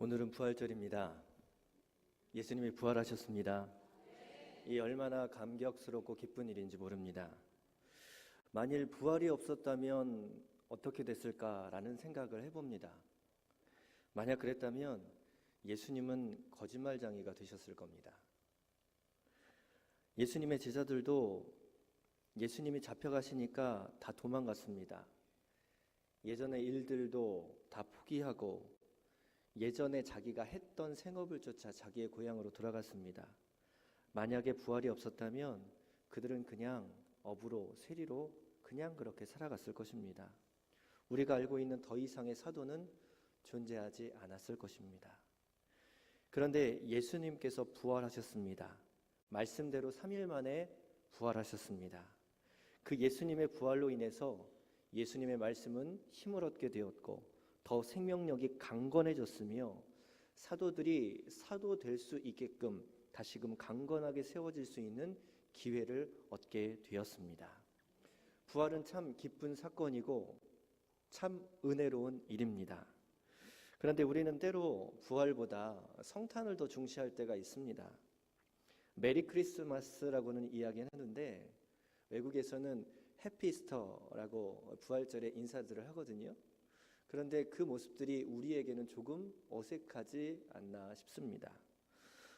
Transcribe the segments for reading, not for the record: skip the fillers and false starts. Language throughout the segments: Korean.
오늘은 부활절입니다. 예수님이 부활하셨습니다. 이 얼마나 감격스럽고 기쁜 일인지 모릅니다. 만일 부활이 없었다면 어떻게 됐을까라는 생각을 해봅니다. 만약 그랬다면 예수님은 거짓말쟁이가 되셨을 겁니다. 예수님의 제자들도 예수님이 잡혀가시니까 다 도망갔습니다. 예전의 일들도 다 포기하고 예전에 자기가 했던 생업을 쫓아 자기의 고향으로 돌아갔습니다. 만약에 부활이 없었다면 그들은 그냥 업으로 세리로 그냥 그렇게 살아갔을 것입니다. 우리가 알고 있는 더 이상의 사도는 존재하지 않았을 것입니다. 그런데 예수님께서 부활하셨습니다. 말씀대로 3일 만에 부활하셨습니다. 그 예수님의 부활로 인해서 예수님의 말씀은 힘을 얻게 되었고 더 생명력이 강건해졌으며 사도들이 사도 될 수 있게끔 다시금 강건하게 세워질 수 있는 기회를 얻게 되었습니다. 부활은 참 기쁜 사건이고 참 은혜로운 일입니다. 그런데 우리는 때로 부활보다 성탄을 더 중시할 때가 있습니다. 메리 크리스마스라고는 이야기는 하는데 외국에서는 해피스터라고 부활절에 인사들을 하거든요. 그런데 그 모습들이 우리에게는 조금 어색하지 않나 싶습니다.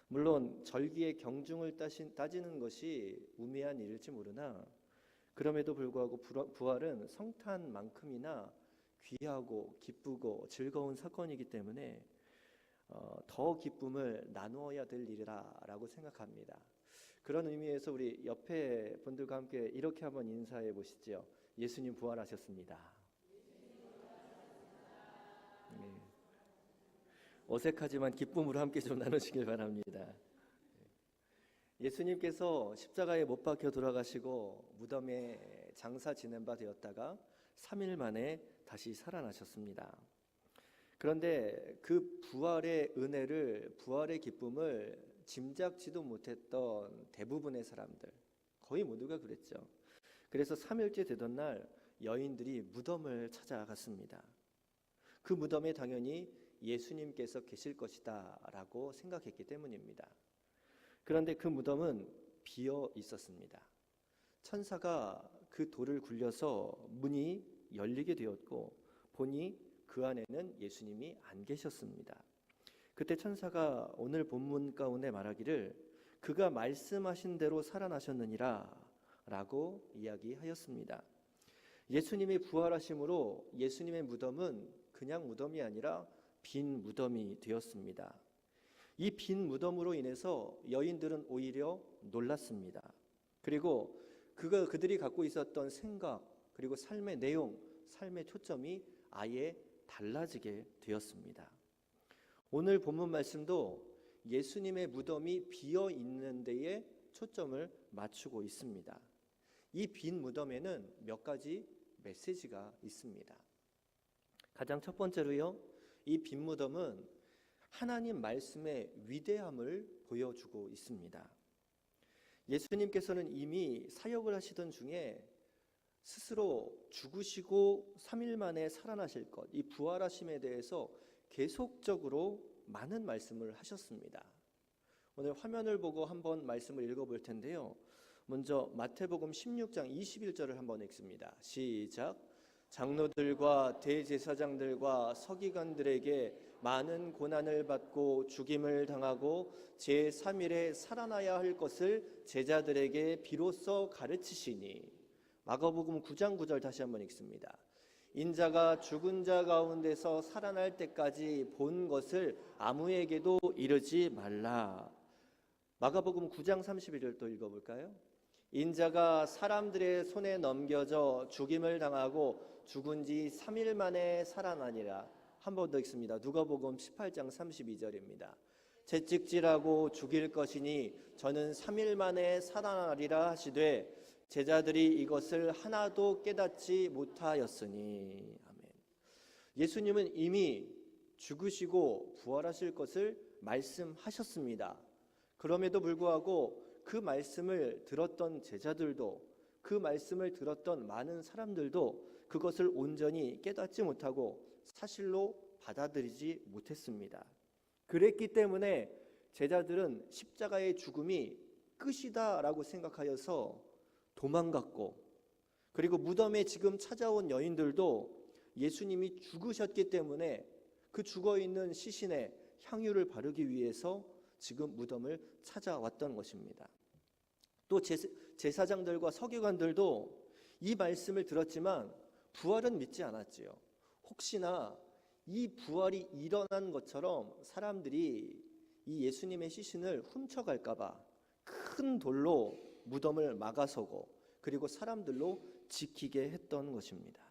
물론 절기의 경중을 따지는 것이 우매한 일일지 모르나 그럼에도 불구하고 부활은 성탄만큼이나 귀하고 기쁘고 즐거운 사건이기 때문에 더 기쁨을 나누어야 될 일이라고 생각합니다. 그런 의미에서 우리 옆에 분들과 함께 이렇게 한번 인사해 보시죠. 예수님 부활하셨습니다. 네. 어색하지만 기쁨으로 함께 좀 나누시길 바랍니다. 예수님께서 십자가에 못 박혀 돌아가시고 무덤에 장사 지낸 바 되었다가 3일 만에 다시 살아나셨습니다. 그런데 그 부활의 은혜를, 부활의 기쁨을 짐작지도 못했던 대부분의 사람들, 거의 모두가 그랬죠. 그래서 3일째 되던 날 여인들이 무덤을 찾아갔습니다. 그 무덤에 당연히 예수님께서 계실 것이다 라고 생각했기 때문입니다. 그런데 그 무덤은 비어 있었습니다. 천사가 그 돌을 굴려서 문이 열리게 되었고 보니 그 안에는 예수님이 안 계셨습니다. 그때 천사가 오늘 본문 가운데 말하기를 그가 말씀하신 대로 살아나셨느니라 라고 이야기하였습니다. 예수님이 부활하심으로 예수님의 무덤은 그냥 무덤이 아니라 빈 무덤이 되었습니다. 이 빈 무덤으로 인해서 여인들은 오히려 놀랐습니다. 그리고 그들이 갖고 있었던 생각 그리고 삶의 내용, 삶의 초점이 아예 달라지게 되었습니다. 오늘 본문 말씀도 예수님의 무덤이 비어 있는 데에 초점을 맞추고 있습니다. 이 빈 무덤에는 몇 가지 메시지가 있습니다. 가장 첫 번째로요, 이 빈 무덤은 하나님 말씀의 위대함을 보여주고 있습니다. 예수님께서는 이미 사역을 하시던 중에 스스로 죽으시고 3일 만에 살아나실 것, 이 부활하심에 대해서 계속적으로 많은 말씀을 하셨습니다. 오늘 화면을 보고 한번 말씀을 읽어볼 텐데요. 먼저 마태복음 16장 21절을 한번 읽습니다. 시작. 장로들과 대제사장들과 서기관들에게 많은 고난을 받고 죽임을 당하고 제3일에 살아나야 할 것을 제자들에게 비로소 가르치시니. 마가복음 9장 9절 다시 한번 읽습니다. 인자가 죽은 자 가운데서 살아날 때까지 본 것을 아무에게도 이르지 말라. 마가복음 9장 31절 또 읽어볼까요? 인자가 사람들의 손에 넘겨져 죽임을 당하고 죽은 지 3일 만에 살아나니라. 한 번 더 읽습니다. 누가복음 18장 32절입니다. 채찍질하고 죽일 것이니 저는 3일 만에 살아나리라 하시되 제자들이 이것을 하나도 깨닫지 못하였으니. 아멘. 예수님은 이미 죽으시고 부활하실 것을 말씀하셨습니다. 그럼에도 불구하고 그 말씀을 들었던 제자들도, 그 말씀을 들었던 많은 사람들도 그것을 온전히 깨닫지 못하고 사실로 받아들이지 못했습니다. 그랬기 때문에 제자들은 십자가의 죽음이 끝이다라고 생각하여서 도망갔고, 그리고 무덤에 지금 찾아온 여인들도 예수님이 죽으셨기 때문에 그 죽어있는 시신에 향유를 바르기 위해서 지금 무덤을 찾아왔던 것입니다. 또 제사장들과 서기관들도 이 말씀을 들었지만 부활은 믿지 않았지요. 혹시나 이 부활이 일어난 것처럼 사람들이 이 예수님의 시신을 훔쳐갈까 봐 큰 돌로 무덤을 막아서고, 그리고 사람들로 지키게 했던 것입니다.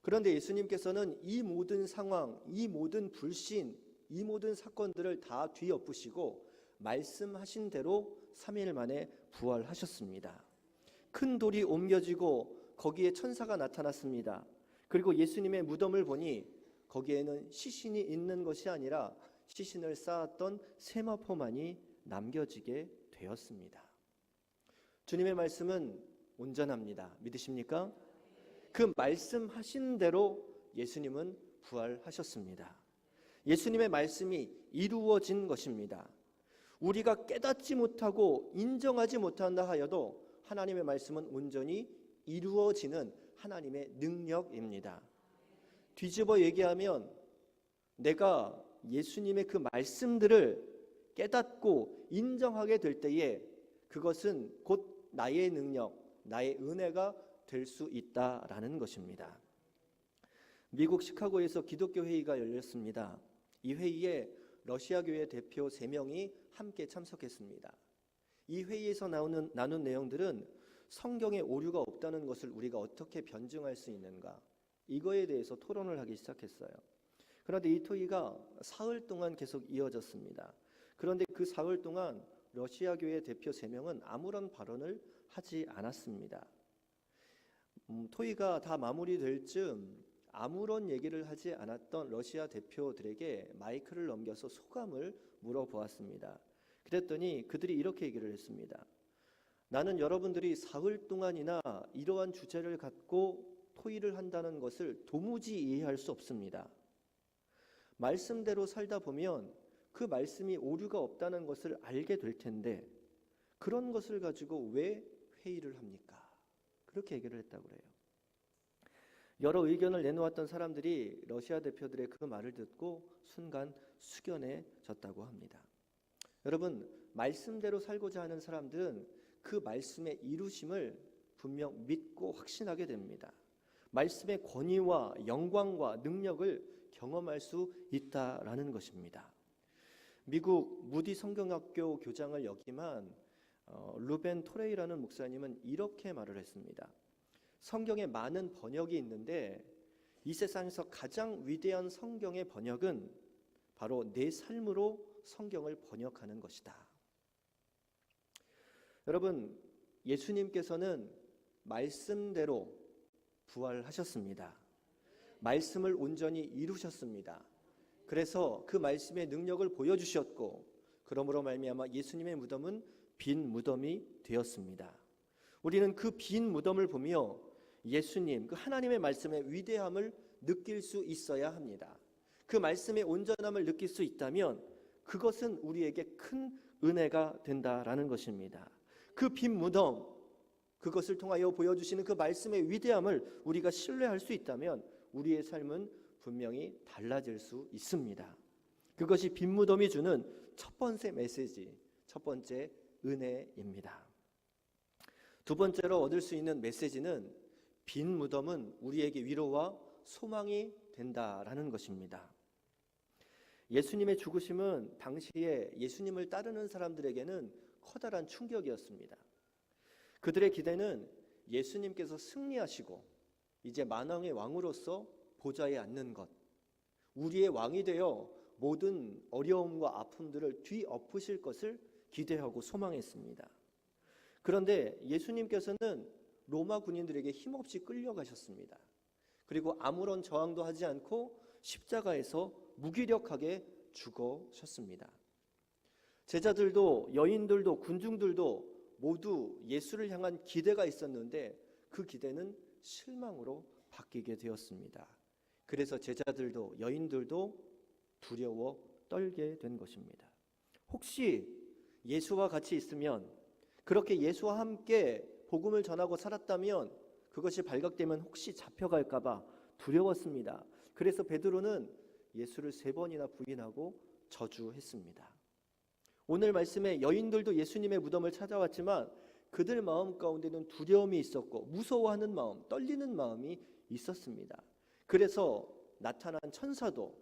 그런데 예수님께서는 이 모든 상황, 이 모든 불신, 이 모든 사건들을 다 뒤엎으시고 말씀하신 대로 3일 만에 부활하셨습니다. 큰 돌이 옮겨지고 거기에 천사가 나타났습니다. 그리고 예수님의 무덤을 보니 거기에는 시신이 있는 것이 아니라 시신을 쌓았던 세마포만이 남겨지게 되었습니다. 주님의 말씀은 온전합니다. 믿으십니까? 그 말씀하신 대로 예수님은 부활하셨습니다. 예수님의 말씀이 이루어진 것입니다. 우리가 깨닫지 못하고 인정하지 못한다 하여도 하나님의 말씀은 온전히 이루어지는 하나님의 능력입니다. 뒤집어 얘기하면 내가 예수님의 그 말씀들을 깨닫고 인정하게 될 때에 그것은 곧 나의 능력, 나의 은혜가 될 수 있다라는 것입니다. 미국 시카고에서 기독교 회의가 열렸습니다. 이 회의에 러시아 교회 대표 3명이 함께 참석했습니다. 이 회의에서 나눈 내용들은 성경에 오류가 없다는 것을 우리가 어떻게 변증할 수 있는가, 이거에 대해서 토론을 하기 시작했어요. 그런데 이 토의가 사흘 동안 계속 이어졌습니다. 그런데 그 사흘 동안 러시아 교회 대표 3명은 아무런 발언을 하지 않았습니다. 토의가 다 마무리될 즈음 아무런 얘기를 하지 않았던 러시아 대표들에게 마이크를 넘겨서 소감을 물어보았습니다. 그랬더니 그들이 이렇게 얘기를 했습니다. 나는 여러분들이 사흘 동안이나 이러한 주제를 갖고 토의를 한다는 것을 도무지 이해할 수 없습니다. 말씀대로 살다 보면 그 말씀이 오류가 없다는 것을 알게 될 텐데 그런 것을 가지고 왜 회의를 합니까? 그렇게 얘기를 했다고 그래요. 여러 의견을 내놓았던 사람들이 러시아 대표들의 그 말을 듣고 순간 숙연해졌다고 합니다. 여러분, 말씀대로 살고자 하는 사람들은 그 말씀의 이루심을 분명 믿고 확신하게 됩니다. 말씀의 권위와 영광과 능력을 경험할 수 있다라는 것입니다. 미국 무디 성경학교 교장을 역임한 루벤 토레이라는 목사님은 이렇게 말을 했습니다. 성경에 많은 번역이 있는데 이 세상에서 가장 위대한 성경의 번역은 바로 내 삶으로 성경을 번역하는 것이다. 여러분, 예수님께서는 말씀대로 부활하셨습니다. 말씀을 온전히 이루셨습니다. 그래서 그 말씀의 능력을 보여주셨고, 그러므로 말미암아 예수님의 무덤은 빈 무덤이 되었습니다. 우리는 그 빈 무덤을 보며 예수님, 그 하나님의 말씀의 위대함을 느낄 수 있어야 합니다. 그 말씀의 온전함을 느낄 수 있다면 그것은 우리에게 큰 은혜가 된다라는 것입니다. 그 빈 무덤, 그것을 통하여 보여주시는 그 말씀의 위대함을 우리가 신뢰할 수 있다면 우리의 삶은 분명히 달라질 수 있습니다. 그것이 빈 무덤이 주는 첫 번째 메시지, 첫 번째 은혜입니다. 두 번째로 얻을 수 있는 메시지는 빈 무덤은 우리에게 위로와 소망이 된다라는 것입니다. 예수님의 죽으심은 당시에 예수님을 따르는 사람들에게는 커다란 충격이었습니다. 그들의 기대는 예수님께서 승리하시고 이제 만왕의 왕으로서 보좌에 앉는 것, 우리의 왕이 되어 모든 어려움과 아픔들을 뒤엎으실 것을 기대하고 소망했습니다. 그런데 예수님께서는 로마 군인들에게 힘없이 끌려가셨습니다. 그리고 아무런 저항도 하지 않고 십자가에서 무기력하게 죽으셨습니다. 제자들도 여인들도 군중들도 모두 예수를 향한 기대가 있었는데 그 기대는 실망으로 바뀌게 되었습니다. 그래서 제자들도 여인들도 두려워 떨게 된 것입니다. 혹시 예수와 같이 있으면, 그렇게 예수와 함께 복음을 전하고 살았다면 그것이 발각되면 혹시 잡혀갈까 봐 두려웠습니다. 그래서 베드로는 예수를 3번이나 부인하고 저주했습니다. 오늘 말씀에 여인들도 예수님의 무덤을 찾아왔지만 그들 마음 가운데는 두려움이 있었고 무서워하는 마음, 떨리는 마음이 있었습니다. 그래서 나타난 천사도,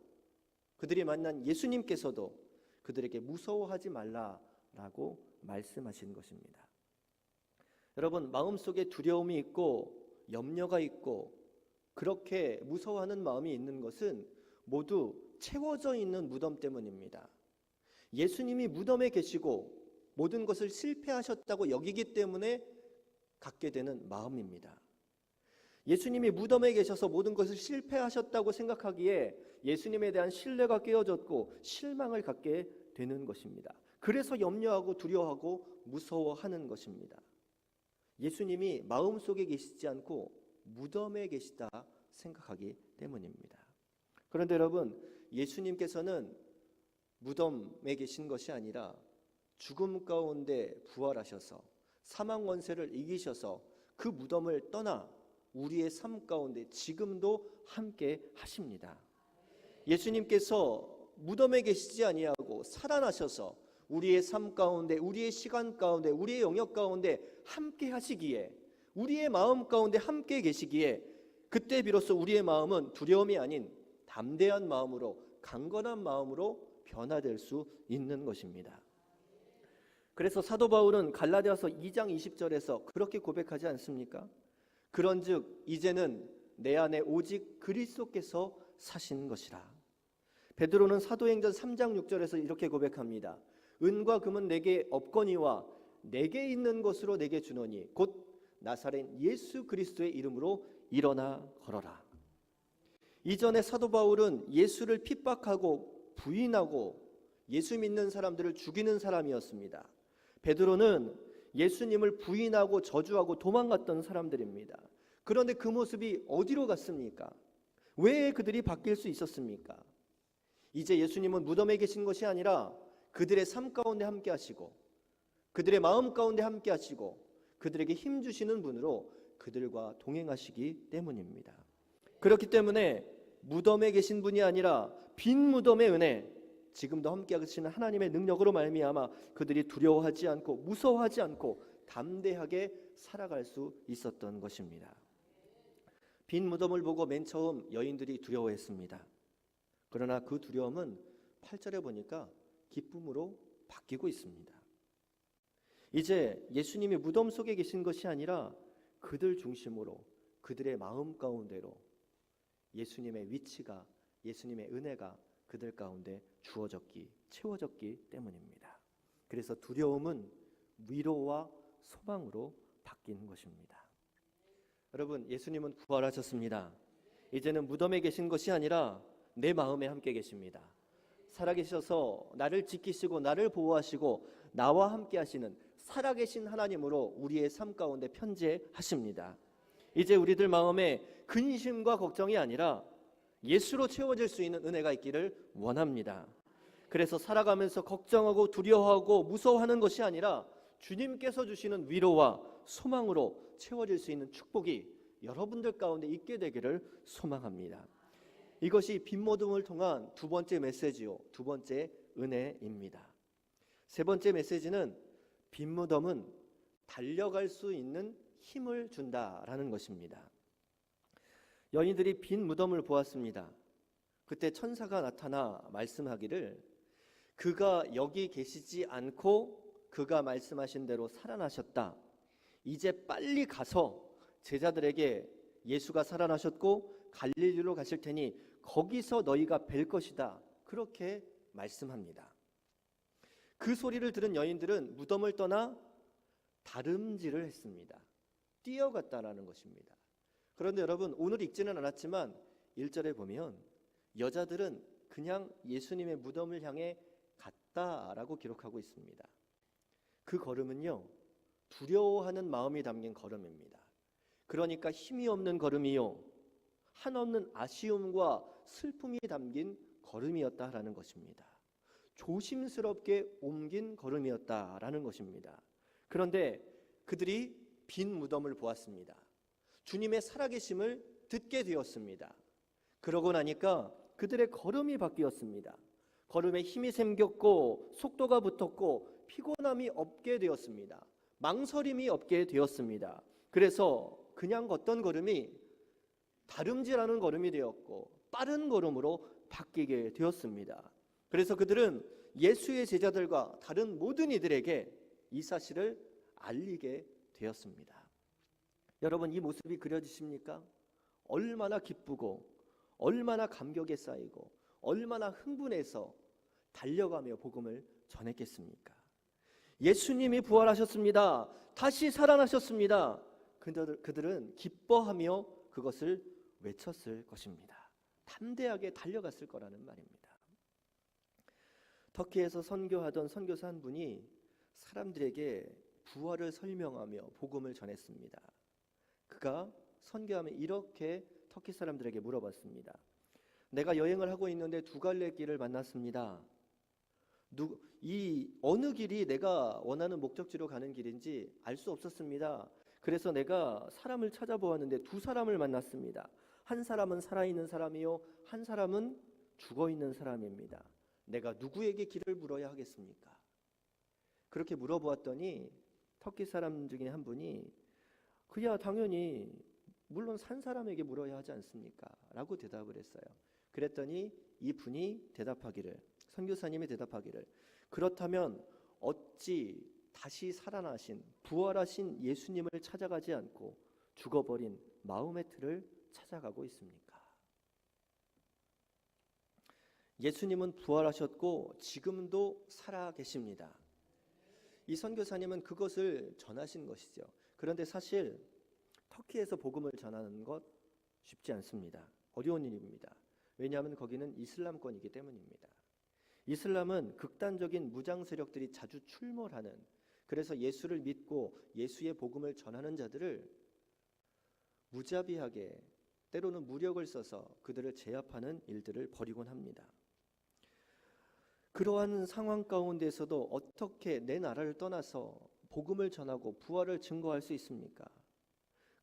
그들이 만난 예수님께서도 그들에게 무서워하지 말라라고 말씀하신 것입니다. 여러분, 마음속에 두려움이 있고 염려가 있고 그렇게 무서워하는 마음이 있는 것은 모두 채워져 있는 무덤 때문입니다. 예수님이 무덤에 계시고 모든 것을 실패하셨다고 여기기 때문에 갖게 되는 마음입니다. 예수님이 무덤에 계셔서 모든 것을 실패하셨다고 생각하기에 예수님에 대한 신뢰가 깨어졌고 실망을 갖게 되는 것입니다. 그래서 염려하고 두려워하고 무서워하는 것입니다. 예수님이 마음속에 계시지 않고 무덤에 계시다 생각하기 때문입니다. 그런데 여러분, 예수님께서는 무덤에 계신 것이 아니라 죽음 가운데 부활하셔서 사망 권세를 이기셔서 그 무덤을 떠나 우리의 삶 가운데 지금도 함께 하십니다. 예수님께서 무덤에 계시지 아니하고 살아나셔서 우리의 삶 가운데, 우리의 시간 가운데, 우리의 영역 가운데 함께 하시기에, 우리의 마음 가운데 함께 계시기에 그때 비로소 우리의 마음은 두려움이 아닌 담대한 마음으로, 강건한 마음으로 변화될 수 있는 것입니다. 그래서 사도 바울은 갈라디아서 2장 20절에서 그렇게 고백하지 않습니까? 그런즉 이제는 내 안에 오직 그리스도께서 사신 것이라. 베드로는 사도행전 3장 6절에서 이렇게 고백합니다. 은과 금은 내게 없거니와 내게 있는 것으로 내게 주노니 곧 나사렛 예수 그리스도의 이름으로 일어나 걸어라. 이전에 사도 바울은 예수를 핍박하고 부인하고 예수 믿는 사람들을 죽이는 사람이었습니다. 베드로는 예수님을 부인하고 저주하고 도망갔던 사람들입니다. 그런데 그 모습이 어디로 갔습니까? 왜 그들이 바뀔 수 있었습니까? 이제 예수님은 무덤에 계신 것이 아니라 그들의 삶 가운데 함께 하시고 그들의 마음 가운데 함께 하시고 그들에게 힘 주시는 분으로 그들과 동행하시기 때문입니다. 그렇기 때문에 무덤에 계신 분이 아니라 빈 무덤의 은혜, 지금도 함께 하시는 하나님의 능력으로 말미암아 그들이 두려워하지 않고 무서워하지 않고 담대하게 살아갈 수 있었던 것입니다. 빈 무덤을 보고 맨 처음 여인들이 두려워했습니다. 그러나 그 두려움은 8절에 보니까 기쁨으로 바뀌고 있습니다. 이제 예수님이 무덤 속에 계신 것이 아니라 그들 중심으로, 그들의 마음 가운데로 예수님의 위치가, 예수님의 은혜가 그들 가운데 주어졌기, 채워졌기 때문입니다. 그래서 두려움은 위로와 소망으로 바뀐 것입니다. 여러분, 예수님은 부활하셨습니다. 이제는 무덤에 계신 것이 아니라 내 마음에 함께 계십니다. 살아계셔서 나를 지키시고 나를 보호하시고 나와 함께 하시는 살아계신 하나님으로 우리의 삶 가운데 편재하십니다. 이제 우리들 마음에 근심과 걱정이 아니라 예수로 채워질 수 있는 은혜가 있기를 원합니다. 그래서 살아가면서 걱정하고 두려워하고 무서워하는 것이 아니라 주님께서 주시는 위로와 소망으로 채워질 수 있는 축복이 여러분들 가운데 있게 되기를 소망합니다. 이것이 빈 무덤을 통한 두 번째 메시지요, 두 번째 은혜입니다. 세 번째 메시지는 빈 무덤은 달려갈 수 있는 힘을 준다라는 것입니다. 여인들이 빈 무덤을 보았습니다. 그때 천사가 나타나 말씀하기를 그가 여기 계시지 않고 그가 말씀하신 대로 살아나셨다. 이제 빨리 가서 제자들에게 예수가 살아나셨고 갈릴리로 가실 테니 거기서 너희가 뵐 것이다. 그렇게 말씀합니다. 그 소리를 들은 여인들은 무덤을 떠나 다름질을 했습니다. 뛰어갔다라는 것입니다. 그런데 여러분, 오늘 읽지는 않았지만 1절에 보면 여자들은 그냥 예수님의 무덤을 향해 갔다라고 기록하고 있습니다. 그 걸음은요, 두려워하는 마음이 담긴 걸음입니다. 그러니까 힘이 없는 걸음이요, 한없는 아쉬움과 슬픔이 담긴 걸음이었다라는 것입니다. 조심스럽게 옮긴 걸음이었다라는 것입니다. 그런데 그들이 빈 무덤을 보았습니다. 주님의 살아계심을 듣게 되었습니다. 그러고 나니까 그들의 걸음이 바뀌었습니다. 걸음에 힘이 생겼고 속도가 붙었고 피곤함이 없게 되었습니다. 망설임이 없게 되었습니다. 그래서 그냥 걷던 걸음이 다름질하는 걸음이 되었고 빠른 걸음으로 바뀌게 되었습니다. 그래서 그들은 예수의 제자들과 다른 모든 이들에게 이 사실을 알리게 되었습니다. 여러분, 이 모습이 그려지십니까? 얼마나 기쁘고 얼마나 감격에 쌓이고 얼마나 흥분해서 달려가며 복음을 전했겠습니까? 예수님이 부활하셨습니다. 다시 살아나셨습니다. 그들은 기뻐하며 그것을 외쳤을 것입니다. 담대하게 달려갔을 거라는 말입니다. 터키에서 선교하던 선교사 한 분이 사람들에게 부활을 설명하며 복음을 전했습니다. 그가 선교하며 이렇게 터키 사람들에게 물어봤습니다. 내가 여행을 하고 있는데 두 갈래 길을 만났습니다. 이 어느 길이 내가 원하는 목적지로 가는 길인지 알 수 없었습니다. 그래서 내가 사람을 찾아보았는데 두 사람을 만났습니다. 한 사람은 살아있는 사람이요, 한 사람은 죽어있는 사람입니다. 내가 누구에게 길을 물어야 하겠습니까? 그렇게 물어보았더니 터키 사람 중에 한 분이 그야 당연히 물론 산 사람에게 물어야 하지 않습니까? 라고 대답을 했어요. 그랬더니 이 분이 대답하기를, 선교사님이 대답하기를, 그렇다면 어찌 다시 살아나신 부활하신 예수님을 찾아가지 않고 죽어버린 마호메트를 찾아가고 있습니까? 예수님은 부활하셨고 지금도 살아 계십니다. 이 선교사님은 그것을 전하신 것이죠. 그런데 사실 터키에서 복음을 전하는 것 쉽지 않습니다. 어려운 일입니다. 왜냐하면 거기는 이슬람권이기 때문입니다. 이슬람은 극단적인 무장 세력들이 자주 출몰하는, 그래서 예수를 믿고 예수의 복음을 전하는 자들을 무자비하게 때로는 무력을 써서 그들을 제압하는 일들을 벌이곤 합니다. 그러한 상황 가운데서도 어떻게 내 나라를 떠나서 복음을 전하고 부활을 증거할 수 있습니까?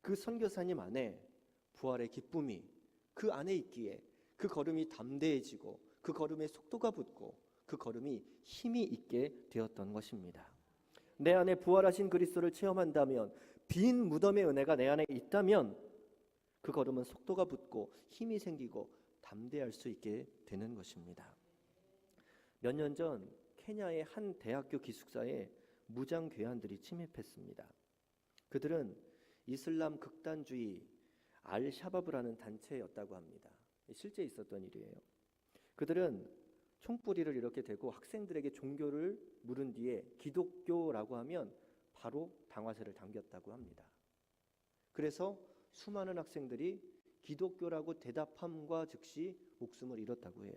그 선교사님 안에 부활의 기쁨이 그 안에 있기에 그 걸음이 담대해지고 그 걸음에 속도가 붙고 그 걸음이 힘이 있게 되었던 것입니다. 내 안에 부활하신 그리스도를 체험한다면, 빈 무덤의 은혜가 내 안에 있다면 그 걸음은 속도가 붙고 힘이 생기고 담대할 수 있게 되는 것입니다. 몇 년 전 케냐의 한 대학교 기숙사에 무장 괴한들이 침입했습니다. 그들은 이슬람 극단주의 알샤바브라는 단체였다고 합니다. 실제 있었던 일이에요. 그들은 총뿌리를 이렇게 대고 학생들에게 종교를 물은 뒤에 기독교라고 하면 바로 방아쇠를 당겼다고 합니다. 그래서 수많은 학생들이 기독교라고 대답함과 즉시 목숨을 잃었다고 해요.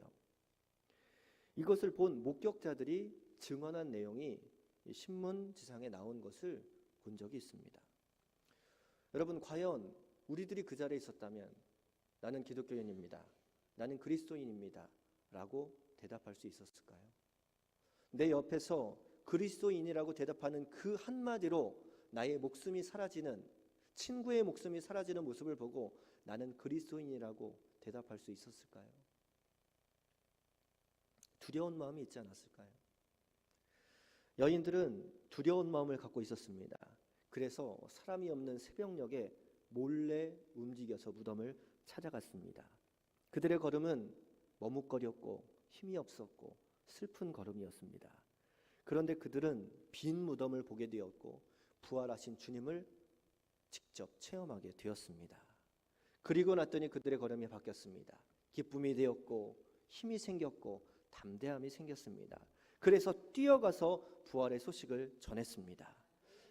이것을 본 목격자들이 증언한 내용이 신문지상에 나온 것을 본 적이 있습니다. 여러분, 과연 우리들이 그 자리에 있었다면 나는 기독교인입니다, 나는 그리스도인입니다 라고 대답할 수 있었을까요? 내 옆에서 그리스도인이라고 대답하는 그 한마디로 나의 목숨이 사라지는, 친구의 목숨이 사라지는 모습을 보고 나는 그리스도인이라고 대답할 수 있었을까요? 두려운 마음이 있지 않았을까요? 여인들은 두려운 마음을 갖고 있었습니다. 그래서 사람이 없는 새벽녘에 몰래 움직여서 무덤을 찾아갔습니다. 그들의 걸음은 머뭇거렸고 힘이 없었고 슬픈 걸음이었습니다. 그런데 그들은 빈 무덤을 보게 되었고 부활하신 주님을 직접 체험하게 되었습니다. 그리고 났더니 그들의 걸음이 바뀌었습니다. 기쁨이 되었고 힘이 생겼고 담대함이 생겼습니다. 그래서 뛰어가서 부활의 소식을 전했습니다.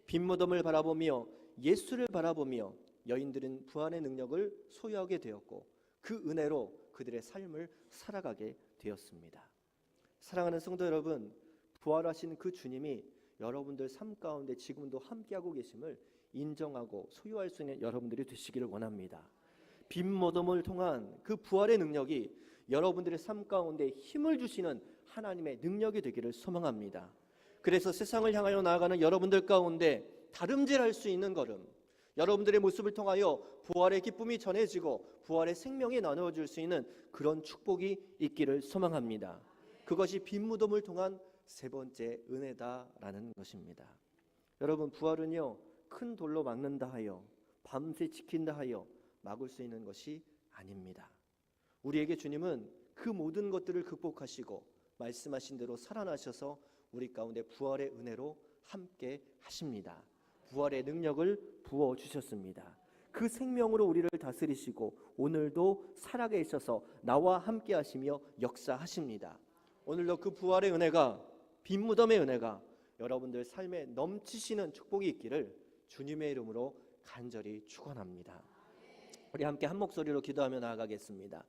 빈 무덤을 바라보며 예수를 바라보며 여인들은 부활의 능력을 소유하게 되었고 그 은혜로 그들의 삶을 살아가게 되었습니다. 사랑하는 성도 여러분, 부활하신 그 주님이 여러분들 삶 가운데 지금도 함께하고 계심을 인정하고 소유할 수 있는 여러분들이 되시기를 원합니다. 빈 무덤을 통한 그 부활의 능력이 여러분들의 삶 가운데 힘을 주시는 하나님의 능력이 되기를 소망합니다. 그래서 세상을 향하여 나아가는 여러분들 가운데 다름질할 수 있는 걸음, 여러분들의 모습을 통하여 부활의 기쁨이 전해지고 부활의 생명이 나누어질 수 있는 그런 축복이 있기를 소망합니다. 그것이 빈 무덤을 통한 세 번째 은혜다라는 것입니다. 여러분, 부활은요, 큰 돌로 막는다 하여 밤새 지킨다 하여 막을 수 있는 것이 아닙니다. 우리에게 주님은 그 모든 것들을 극복하시고 말씀하신 대로 살아나셔서 우리 가운데 부활의 은혜로 함께 하십니다. 부활의 능력을 부어주셨습니다. 그 생명으로 우리를 다스리시고 오늘도 살아계 있어서 나와 함께 하시며 역사하십니다. 오늘도 그 부활의 은혜가, 빈 무덤의 은혜가 여러분들 삶에 넘치시는 축복이 있기를 주님의 이름으로 간절히 축원합니다. 우리 함께 한 목소리로 기도하며 나아가겠습니다.